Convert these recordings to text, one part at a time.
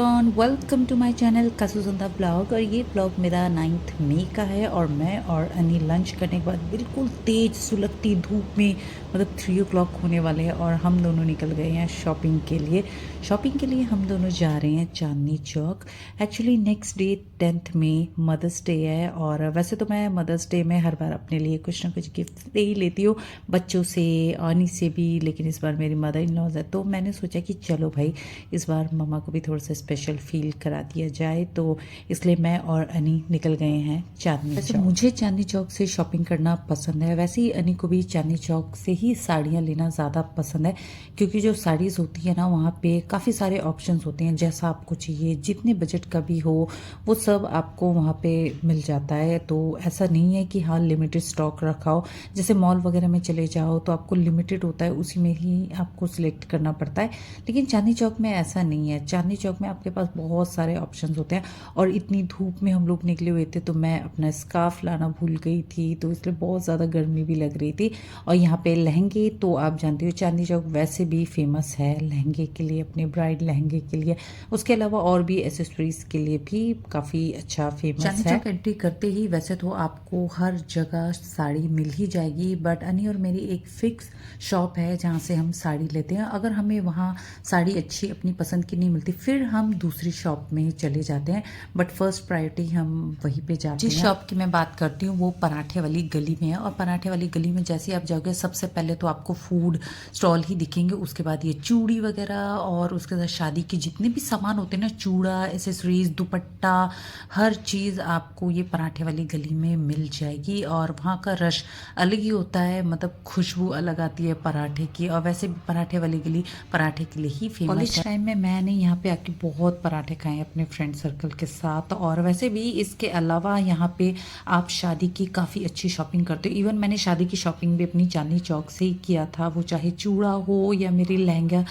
Everyone, welcome to my channel कासूजंदा blog. और ये ब्लॉग मेरा 9 मई का है और मैं और अनी लंच करने के बाद बिल्कुल तेज़ सुलगती धूप में मतलब 3 o'clock होने वाले हैं और हम दोनों निकल गए हैं शॉपिंग के लिए। हम दोनों जा रहे हैं Chandni Chowk. Actually next day 10 मई मदर्स डे है और वैसे तो मैं मदर्स डे में हर बार अपने लिए कुछ ना कुछ गिफ्ट दे ही लेती हूँ, बच्चों से, आनी से भी, लेकिन इस बार मेरी मदर इन लॉज है तो मैंने सोचा कि चलो भाई इस बार मम्मा को भी थोड़ा सा स्पेशल फील करा दिया जाए, तो इसलिए मैं और अनी निकल गए हैं चांदनी चौक। मुझे चांदनी चौक से शॉपिंग करना पसंद है, वैसे ही अनी को भी चांदनी चौक से ही साड़ियाँ लेना ज़्यादा पसंद है, क्योंकि जो साड़ीज़ होती है ना वहाँ पे काफ़ी सारे ऑप्शंस होते हैं, जैसा आपको चाहिए, जितने बजट का भी हो वो सब आपको वहाँ पे मिल जाता है। तो ऐसा नहीं है कि हाँ लिमिटेड स्टॉक रखा हो, जैसे मॉल वगैरह में चले जाओ तो आपको लिमिटेड होता है, उसी में ही आपको सिलेक्ट करना पड़ता है। लेकिन चांदनी चौक में ऐसा नहीं है, चांदनी चौक में आपके पास बहुत सारे ऑप्शंस होते हैं। और इतनी धूप में हम लोग निकले हुए थे तो मैं अपना स्कार्फ लाना भूल गई थी, तो इसलिए बहुत ज़्यादा गर्मी भी लग रही थी। और यहाँ पे लहंगे तो आप जानते हो चांदनी चौक वैसे भी फेमस है लहंगे के लिए, अपने ब्राइड लहंगे के लिए, उसके अलावा और भी एसेसरीज के लिए भी काफ़ी अच्छा फेमस है। चांदनी चौक एंट्री करते ही वैसे तो आपको हर जगह साड़ी मिल ही जाएगी, बट अनी और मेरी एक फिक्स शॉप है जहाँ से हम साड़ी लेते हैं। अगर हमें वहाँ साड़ी अच्छी अपनी पसंद की नहीं मिलती फिर हम दूसरी शॉप में चले जाते हैं, बट फर्स्ट प्रायोरिटी हम वहीं पे जाते हैं। जिस शॉप की मैं बात करती हूँ वो पराठे वाली गली में है, और पराठे वाली गली में जैसे आप जाओगे सबसे पहले तो आपको फूड स्टॉल ही दिखेंगे, उसके बाद ये चूड़ी वगैरह और उसके बाद शादी के जितने भी सामान होते हैं ना, चूड़ा, एसेसरीज, दुपट्टा, हर चीज़ आपको ये पराठे वाली गली में मिल जाएगी। और वहाँ का रश अलग ही होता है, मतलब खुशबू अलग आती है पराठे की। और वैसे भी पराठे वाली गली पराठे के लिए ही फेमस है। कॉलेज टाइम में मैंने यहाँ पे आके बहुत पराठे खाए हैं अपने फ्रेंड सर्कल के साथ। और वैसे भी इसके अलावा यहाँ पे आप शादी की काफ़ी अच्छी शॉपिंग करते हो। इवन मैंने शादी की शॉपिंग भी अपनी चांदनी चौक से ही किया था, वो चाहे चूड़ा हो या मेरी लहंगा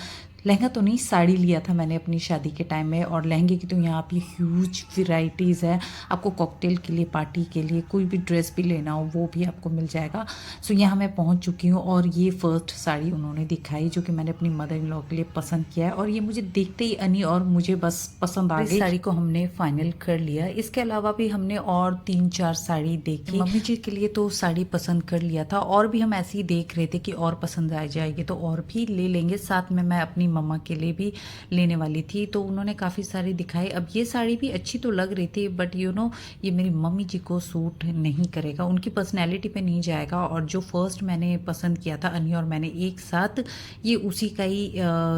तो नहीं, साड़ी लिया था मैंने अपनी शादी के टाइम में। और लहंगे की तो यहाँ पे ह्यूज वैरायटीज़ है, आपको कॉकटेल के लिए, पार्टी के लिए, कोई भी ड्रेस भी लेना हो वो भी आपको मिल जाएगा। सो यहाँ मैं पहुँच चुकी हूँ और ये फर्स्ट साड़ी उन्होंने दिखाई जो कि मैंने अपनी मदर इन लॉ के लिए पसंद किया है, और ये मुझे देखते ही अनी और मुझे बस पसंद आ गई। साड़ी को हमने फाइनल कर लिया। इसके अलावा भी हमने और 3-4 साड़ी देखी। मम्मी जी के लिए तो साड़ी पसंद कर लिया था, और भी हम ऐसे ही देख रहे थे कि और पसंद आ जाएगी तो और भी ले लेंगे। साथ में मैं अपनी मम्मा के लिए भी लेने वाली थी, तो उन्होंने काफ़ी सारी दिखाई। अब ये साड़ी भी अच्छी तो लग रही थी, बट ये मेरी मम्मी जी को सूट नहीं करेगा, उनकी पर्सनैलिटी पे नहीं जाएगा। और जो फर्स्ट मैंने पसंद किया था अनी और मैंने एक साथ, ये उसी का ही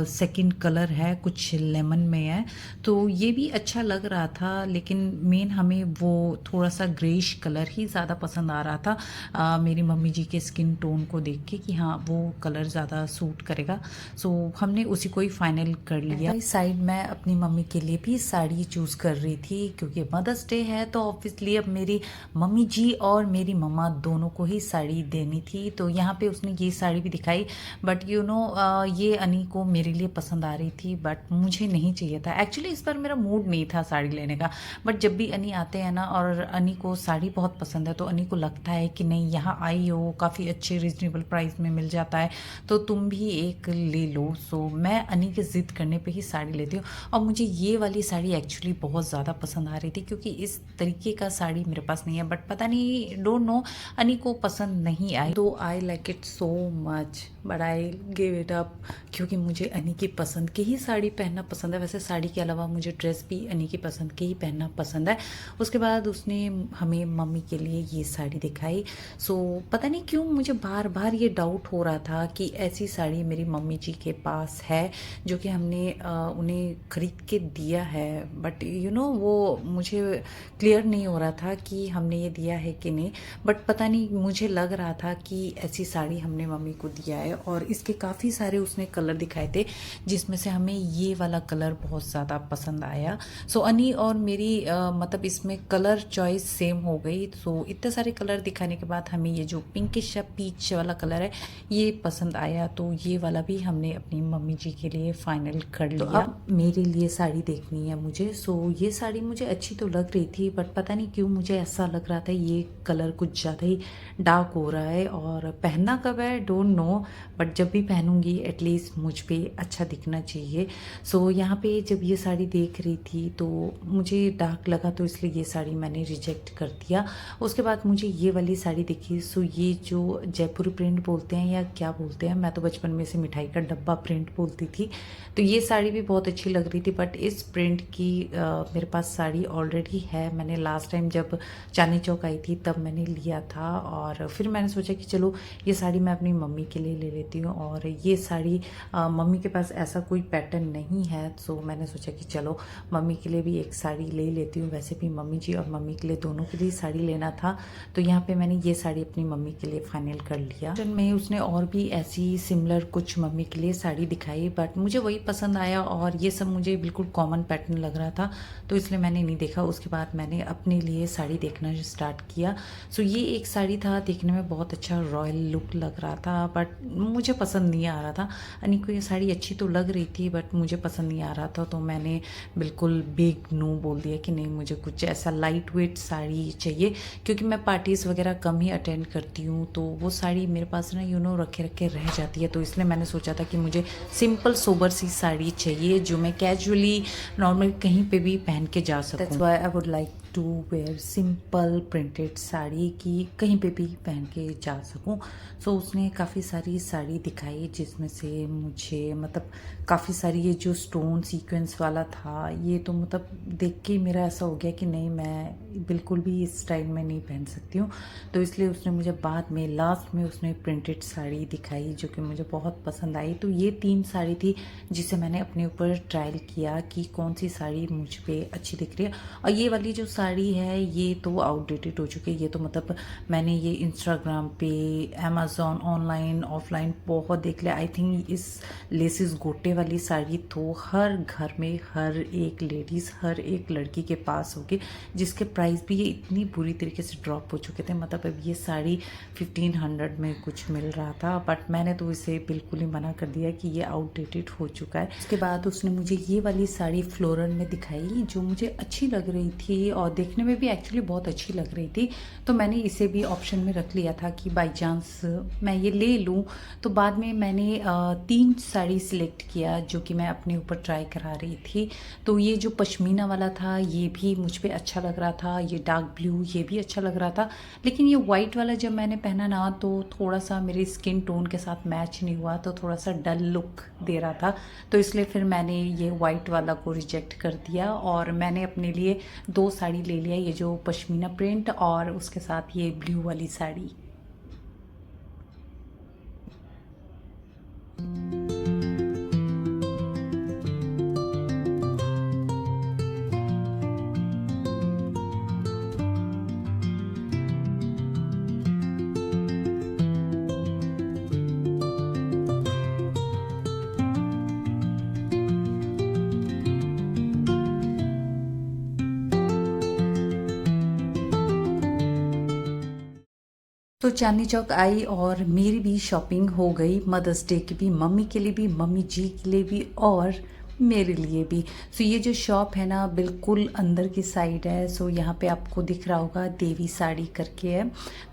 सेकंड कलर है, कुछ लेमन में है, तो ये भी अच्छा लग रहा था। लेकिन मेन हमें वो थोड़ा सा ग्रेइश कलर ही ज़्यादा पसंद आ रहा था मेरी मम्मी जी के स्किन टोन को देख के कि हाँ वो कलर ज़्यादा सूट करेगा। सो हमने उसी को ही फाइनल कर लिया। इस साइड मैं अपनी मम्मी के लिए भी साड़ी चूज़ कर रही थी, क्योंकि मदर्स डे है तो ऑब्वियसली अब मेरी मम्मी जी और मेरी मम्मा दोनों को ही साड़ी देनी थी। तो यहाँ पे उसने ये साड़ी भी दिखाई, बट ये अनी को मेरे लिए पसंद आ रही थी, बट मुझे नहीं चाहिए था। एक्चुअली इस बार मेरा मूड नहीं था साड़ी लेने का, बट जब भी अनी आते हैं ना और अनी को साड़ी बहुत पसंद है तो अनी को लगता है कि नहीं यहाँ आई हो, काफ़ी अच्छे रिजनेबल प्राइस में मिल जाता है तो तुम भी एक ले लो। सो मैं अनी के ज़िद करने पे ही साड़ी लेती हूँ। और मुझे ये वाली साड़ी एक्चुअली बहुत ज़्यादा पसंद आ रही थी, क्योंकि इस तरीके का साड़ी मेरे पास नहीं है, बट पता नहीं, डोंट नो, अनी को पसंद नहीं आई। तो I like it so much, but I give it up, क्योंकि मुझे अनी की पसंद की ही साड़ी पहनना पसंद है। वैसे साड़ी के अलावा मुझे ड्रेस भी अनी की पसंद की ही पहनना पसंद है। उसके बाद उसने हमें मम्मी के लिए ये साड़ी दिखाई। सो पता नहीं क्यों मुझे बार बार ये डाउट हो रहा था कि ऐसी साड़ी मेरी मम्मी जी के पास है जो कि हमने उन्हें खरीद के दिया है, बट वो मुझे क्लियर नहीं हो रहा था कि हमने ये दिया है कि नहीं। बट पता नहीं, मुझे लग रहा था कि ऐसी साड़ी हमने मम्मी को दिया है। और इसके काफ़ी सारे उसने कलर दिखाए थे, जिसमें से हमें ये वाला कलर बहुत ज़्यादा पसंद आया। सो अनी और मेरी मतलब इसमें कलर चॉइस सेम हो गई। सो इतने सारे कलर दिखाने के बाद हमें ये जो पिंकिश या पीच वाला कलर है ये पसंद आया, तो ये वाला भी हमने अपनी मम्मी जी मम्मी के लिए फ़ाइनल कर लिया। तो अब मेरे लिए साड़ी देखनी है मुझे। सो ये साड़ी मुझे अच्छी तो लग रही थी, बट पता नहीं क्यों मुझे ऐसा लग रहा था ये कलर कुछ ज़्यादा ही डार्क हो रहा है, और पहनना कब है डोंट नो, बट जब भी पहनूंगी एटलीस्ट मुझ पे अच्छा दिखना चाहिए। सो यहाँ पे जब ये साड़ी देख रही थी तो मुझे डार्क लगा, तो इसलिए ये साड़ी मैंने रिजेक्ट कर दिया। उसके बाद मुझे ये वाली साड़ी दिखी। सो ये जो जयपुरी प्रिंट बोलते हैं या क्या बोलते हैं, मैं तो बचपन में से मिठाई का डब्बा प्रिंट बोलती थी। तो ये साड़ी भी बहुत अच्छी लग रही थी, बट इस प्रिंट की मेरे पास साड़ी ऑलरेडी है। मैंने लास्ट टाइम जब चांदनी चौक आई थी तब मैंने लिया था, और फिर मैंने सोचा कि चलो ये साड़ी मैं अपनी मम्मी के लिए ले लेती हूँ। और ये साड़ी मम्मी के पास ऐसा कोई पैटर्न नहीं है, सो मैंने सोचा कि चलो मम्मी के लिए भी एक साड़ी ले लेती हूँ। वैसे भी मम्मी जी और मम्मी के लिए दोनों के लिए साड़ी लेना था, तो यहाँ पे मैंने ये साड़ी अपनी मम्मी के लिए फाइनल कर लिया। में उसने और भी ऐसी सिमिलर कुछ मम्मी के लिए साड़ी दिखाई, बट मुझे वही पसंद आया, और ये सब मुझे बिल्कुल कॉमन पैटर्न लग रहा था, तो इसलिए मैंने नहीं देखा। उसके बाद मैंने अपने लिए साड़ी देखना स्टार्ट किया। सो ये एक साड़ी था, देखने में बहुत अच्छा रॉयल लुक लग रहा था, बट मुझे पसंद नहीं आ रहा था। अनी को ये साड़ी अच्छी तो लग रही थी, बट मुझे पसंद नहीं आ रहा था, तो मैंने बिल्कुल बिग नो बोल दिया कि नहीं, मुझे कुछ ऐसा लाइट वेट साड़ी चाहिए, क्योंकि मैं पार्टीज़ वगैरह कम ही अटेंड करती हूँ, तो वो साड़ी मेरे पास ना रखे रखे रह जाती है। तो इसलिए मैंने सोचा था कि मुझे सिंपल सोबर सी साड़ी चाहिए जो मैं कैजुअली नॉर्मल कहीं पे भी पहन के जा सकूँ। That's why I would like to wear simple printed sari की कहीं पे भी पहन के जा सकूं। सो उसने काफ़ी सारी साड़ी दिखाई, जिसमें से मुझे मतलब काफ़ी सारी ये जो स्टोन सीक्वेंस वाला था, ये तो मतलब देख के मेरा ऐसा हो गया कि नहीं, मैं बिल्कुल भी इस स्टाइल में नहीं पहन सकती हूँ। तो इसलिए उसने मुझे बाद में लास्ट में उसने प्रिंटेड साड़ी दिखाई जो कि मुझे बहुत पसंद आई। तो ये 3 साड़ी थी जिसे मैंने अपने ऊपर ट्रायल किया कि कौन सी साड़ी मुझ पे अच्छी दिख रही है। और ये वाली जो साड़ी है ये तो आउटडेटेड हो चुकी है। ये तो मतलब मैंने ये इंस्टाग्राम पे, अमेज़ॉन, ऑनलाइन ऑफलाइन बहुत देख लिया। आई थिंक इस लेसिस गोटे वाली साड़ी तो हर घर में हर एक लेडीज़, हर एक लड़की के पास होगी, जिसके प्राइस भी ये इतनी बुरी तरीके से ड्रॉप हो चुके थे। मतलब अब ये साड़ी 1500 में कुछ मिल रहा था, बट मैंने तो इसे बिल्कुल ही मना कर दिया कि ये आउटडेटेड हो चुका है। उसके बाद उसने मुझे ये वाली साड़ी फ्लोरल में दिखाई जो मुझे अच्छी लग रही थी, और देखने में भी एक्चुअली बहुत अच्छी लग रही थी। तो मैंने इसे भी ऑप्शन में रख लिया था कि बाई चांस मैं ये ले लूँ। तो बाद में मैंने 3 साड़ी सिलेक्ट किया जो कि मैं अपने ऊपर ट्राई करा रही थी। तो ये जो पश्मीना वाला था ये भी मुझ पे अच्छा लग रहा था, ये डार्क ब्लू ये भी अच्छा लग रहा था, लेकिन ये वाइट वाला जब मैंने पहना ना तो थोड़ा सा मेरे स्किन टोन के साथ मैच नहीं हुआ, तो थोड़ा सा डल लुक दे रहा था। तो इसलिए फिर मैंने ये वाइट वाला को रिजेक्ट कर दिया, और मैंने अपने लिए 2 साड़ी ले लिया, ये जो पश्मीना प्रिंट और उसके साथ ये ब्लू वाली साड़ी। तो चांदनी चौक आई और मेरी भी शॉपिंग हो गई, मदर्स डे की भी, मम्मी के लिए भी, मम्मी जी के लिए भी और मेरे लिए भी। सो ये जो शॉप है ना बिल्कुल अंदर की साइड है। सो यहाँ पे आपको दिख रहा होगा देवी साड़ी करके है,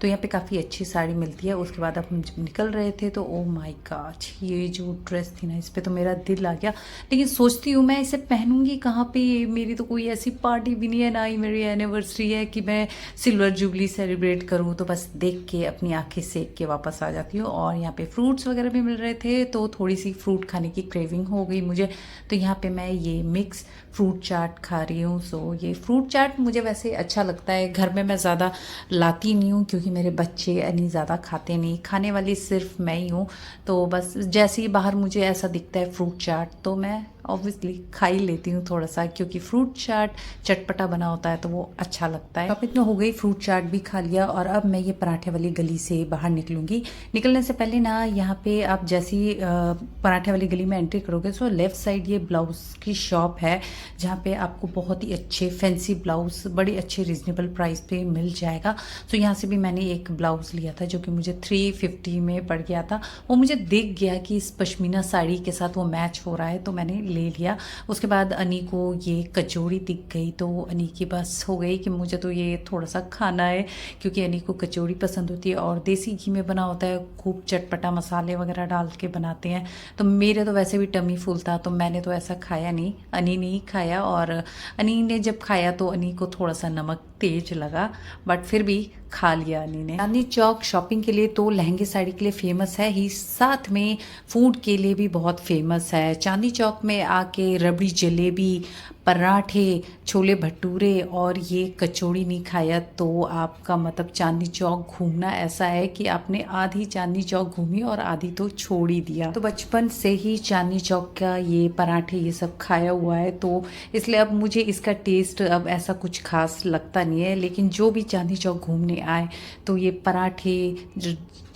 तो यहाँ पे काफ़ी अच्छी साड़ी मिलती है। उसके बाद अब हम जब निकल रहे थे तो ओ माय गॉड, ये जो ड्रेस थी ना इस पर तो मेरा दिल आ गया, लेकिन सोचती हूँ मैं इसे पहनूंगी कहाँ पे। मेरी तो कोई ऐसी पार्टी भी नहीं है, ना ही मेरी एनिवर्सरी है कि मैं सिल्वर जुबली सेलिब्रेट करूँ। तो बस देख के अपनी आंखें सेक के वापस आ जाती हूँ। और यहाँ पे फ्रूट्स वगैरह भी मिल रहे थे, तो थोड़ी सी फ्रूट खाने की क्रेविंग हो गई मुझे। तो यहाँ पे मैं ये मिक्स फ्रूट चाट खा रही हूँ। सो ये फ्रूट चाट मुझे वैसे अच्छा लगता है, घर में मैं ज़्यादा लाती नहीं हूँ क्योंकि मेरे बच्चे नहीं ज़्यादा खाते नहीं, खाने वाली सिर्फ मैं ही हूँ। तो बस जैसे ही बाहर मुझे ऐसा दिखता है फ्रूट चाट तो मैं ऑब्वियसली खा ही लेती हूँ थोड़ा सा, क्योंकि फ्रूट चाट चटपटा बना होता है तो वो अच्छा लगता है। शॉपिंग में हो गई, फ्रूट चाट भी खा लिया और अब मैं ये पराठे वाली गली से बाहर निकलूंगी। निकलने से पहले ना यहाँ पे आप जैसी पराठे वाली गली में एंट्री करोगे तो लेफ्ट साइड ये ब्लाउज की शॉप है, जहाँ पे आपको बहुत ही अच्छे फैंसी ब्लाउज बड़ी अच्छे रिजनेबल प्राइस पे मिल जाएगा। तो यहाँ से भी मैंने एक ब्लाउज लिया था जो कि मुझे 350 में पड़ गया था। वो मुझे दिख गया कि इस पश्मीना साड़ी के साथ वो मैच हो रहा है तो मैंने ले लिया। उसके बाद अनी को ये कचौड़ी दिख गई तो अनी की बस हो गई कि मुझे तो ये थोड़ा सा खाना है, क्योंकि अनी को कचौड़ी पसंद होती है और देसी घी में बना होता है, खूब चटपटा मसाले वगैरह डाल के बनाते हैं। तो मेरे तो वैसे भी टमी फुल था तो मैंने तो ऐसा खाया नहीं, अनी ने ही खाया। और अनी ने जब खाया तो अनी को थोड़ा सा नमक तेज लगा, बट फिर भी खा लिया अनी ने। चांदनी चौक शॉपिंग के लिए तो लहंगे साड़ी के लिए फेमस है ही, साथ में फूड के लिए भी बहुत फेमस है। चांदनी चौक में आके रबड़ी जलेबी, पराठे, छोले भटूरे और ये कचौड़ी नहीं खाया तो आपका मतलब चांदनी चौक घूमना ऐसा है कि आपने आधी चांदनी चौक घूमी और आधी तो छोड़ ही दिया। तो बचपन से ही चांदनी चौक का ये पराठे ये सब खाया हुआ है तो इसलिए अब मुझे इसका टेस्ट अब ऐसा कुछ खास लगता नहीं है। लेकिन जो भी चांदनी चौक घूमने आए तो ये पराठे,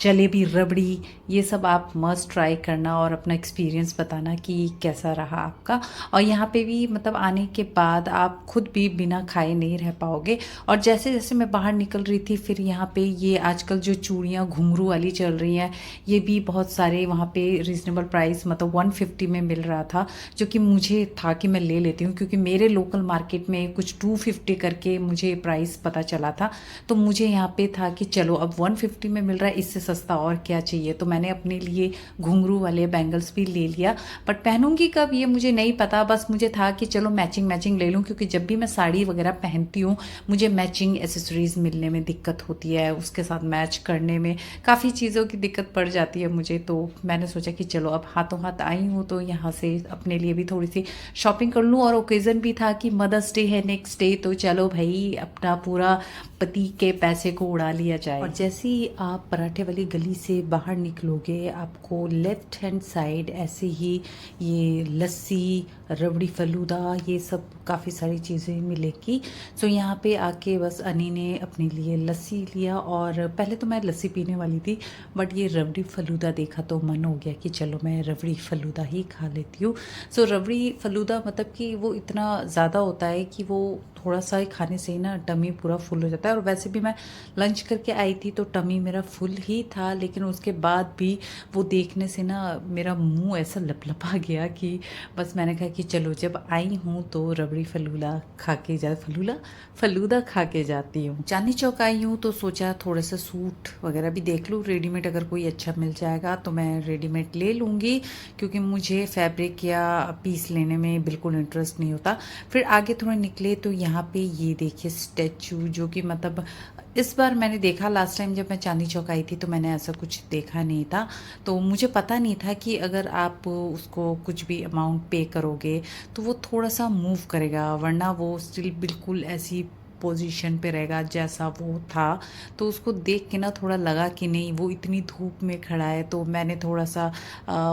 जलेबी, रबड़ी, ये सब आप मस्ट ट्राई करना और अपना एक्सपीरियंस बताना कि कैसा रहा आपका। और यहाँ पे भी मतलब आने के बाद आप खुद भी बिना खाए नहीं रह पाओगे। और जैसे जैसे मैं बाहर निकल रही थी फिर यहाँ पे ये आजकल जो चूड़ियाँ घुंघरू वाली चल रही हैं ये भी बहुत सारे वहाँ पे रीज़नेबल प्राइस मतलब 150 में मिल रहा था, जो कि मुझे था कि मैं ले लेती हूँ, क्योंकि मेरे लोकल मार्केट में कुछ 250 करके मुझे प्राइस पता चला था। तो मुझे यहाँ पे था कि चलो अब 150 में मिल रहा है, इससे सस्ता और क्या चाहिए। तो मैंने अपने लिए घुंघरू वाले बैंगल्स भी ले लिया, बट पहनूंगी कब ये मुझे नहीं पता। बस मुझे था कि चलो मैचिंग मैचिंग ले लूँ, क्योंकि जब भी मैं साड़ी वगैरह पहनती हूँ मुझे मैचिंग एसेसरीज मिलने में दिक्कत होती है, उसके साथ मैच करने में काफ़ी चीज़ों की दिक्कत पड़ जाती है मुझे। तो मैंने सोचा कि चलो अब हाथों हाथ आई हूँ तो यहाँ से अपने लिए भी थोड़ी सी शॉपिंग कर लूँ। और ओकेज़न भी था कि मदर्स डे है नेक्स्ट डे, तो चलो भाई अपना पूरा पति के पैसे को उड़ा लिया जाए। और जैसे ही आप पराठे वाली गली से बाहर निकलोगे आपको लेफ्ट हैंड साइड ऐसे ही ये लस्सी, रबड़ी, फलूदा, ये सब काफ़ी सारी चीज़ें मिलेगी। सो यहाँ पे आके बस अनी ने अपने लिए लस्सी लिया और पहले तो मैं लस्सी पीने वाली थी, बट ये रबड़ी फलूदा देखा तो मन हो गया कि चलो मैं रबड़ी फलूदा ही खा लेती हूँ। सो रबड़ी फलूदा मतलब कि वो इतना ज़्यादा होता है कि वो थोड़ा सा ही खाने से ही ना टमी पूरा फुल हो जाता है। और वैसे भी मैं लंच करके आई थी तो टमी मेरा फुल ही था, लेकिन उसके बाद भी वो देखने से ना मेरा मुंह ऐसा लपलपा गया कि बस मैंने कहा कि चलो जब आई हूँ तो रबड़ी फलूदा खा के जाती हूँ। चांदनी चौक आई हूँ तो सोचा थोड़ा सा सूट वगैरह भी देख लूँ, रेडीमेड अगर कोई अच्छा मिल जाएगा तो मैं रेडीमेड ले लूँगी, क्योंकि मुझे फैब्रिक या पीस लेने में बिल्कुल इंटरेस्ट नहीं होता। फिर आगे थोड़ा निकले तो यहाँ पे ये देखिए स्टैचू, जो कि मतलब इस बार मैंने देखा, लास्ट टाइम जब मैं चांदनी चौक आई थी तो मैंने ऐसा कुछ देखा नहीं था। तो मुझे पता नहीं था कि अगर आप उसको कुछ भी अमाउंट पे करोगे तो वो थोड़ा सा मूव करेगा, वरना वो स्टिल बिल्कुल ऐसी पोजीशन पे रहेगा जैसा वो था। तो उसको देख के ना थोड़ा लगा कि नहीं वो इतनी धूप में खड़ा है, तो मैंने थोड़ा सा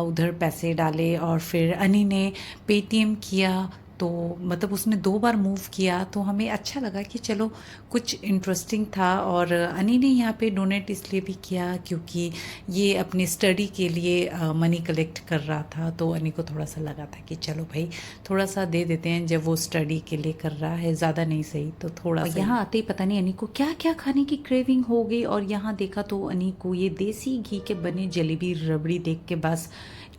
उधर पैसे डाले और फिर अनी ने पेटीएम किया। तो मतलब उसने 2 बार मूव किया तो हमें अच्छा लगा कि चलो कुछ इंटरेस्टिंग था। और अनी ने यहाँ पे डोनेट इसलिए भी किया क्योंकि ये अपनी स्टडी के लिए मनी कलेक्ट कर रहा था, तो अनी को थोड़ा सा लगा था कि चलो भाई थोड़ा सा दे देते हैं, जब वो स्टडी के लिए कर रहा है, ज़्यादा नहीं सही तो थोड़ा सा। यहाँ आते ही पता नहीं अनी को क्या क्या खाने की क्रेविंग हो गई, और यहाँ देखा तो अनी को ये देसी घी के बने जलेबी रबड़ी देख के बस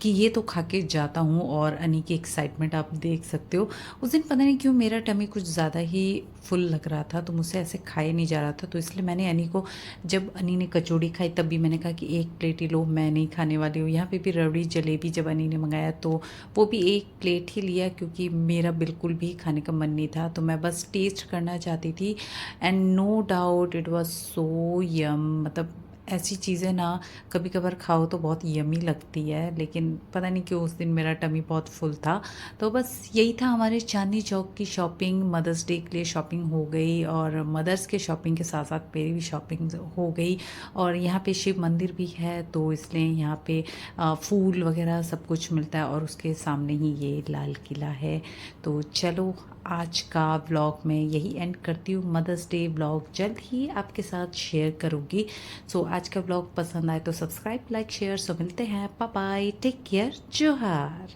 कि ये तो खा के जाता हूँ। और अनी की एक्साइटमेंट आप देख सकते हो। उस दिन पता नहीं क्यों मेरा टमी कुछ ज़्यादा ही फुल लग रहा था तो मुझसे ऐसे खाए नहीं जा रहा था, तो इसलिए मैंने अनी को, जब अनी ने कचौड़ी खाई तब भी मैंने कहा कि एक प्लेट ही लो, मैं नहीं खाने वाली हूँ। यहाँ पे भी रबड़ी जलेबी जब अनी ने मंगाया तो वो भी एक प्लेट ही लिया, क्योंकि मेरा बिल्कुल भी खाने का मन नहीं था, तो मैं बस टेस्ट करना चाहती थी। And no doubt it was so yum, मतलब ऐसी चीज़ें ना कभी-कभार खाओ तो बहुत यम्मी लगती है, लेकिन पता नहीं क्यों उस दिन मेरा टमी बहुत फुल था। तो बस यही था हमारे चांदनी चौक की शॉपिंग, मदर्स डे के लिए शॉपिंग हो गई और मदर्स के शॉपिंग के साथ-साथ मेरी भी शॉपिंग हो गई। और यहाँ पे शिव मंदिर भी है, तो इसलिए यहाँ पे फूल वगैरह सब कुछ मिलता है और उसके सामने ही ये लाल किला है। तो चलो आज का व्लॉग मैं यही एंड करती हूँ। मदर्स डे व्लॉग जल्द ही आपके साथ शेयर करूँगी। सो आज का व्लॉग पसंद आए तो सब्सक्राइब, लाइक, शेयर। सो मिलते हैं। बाय बाय, टेक केयर, जोहार।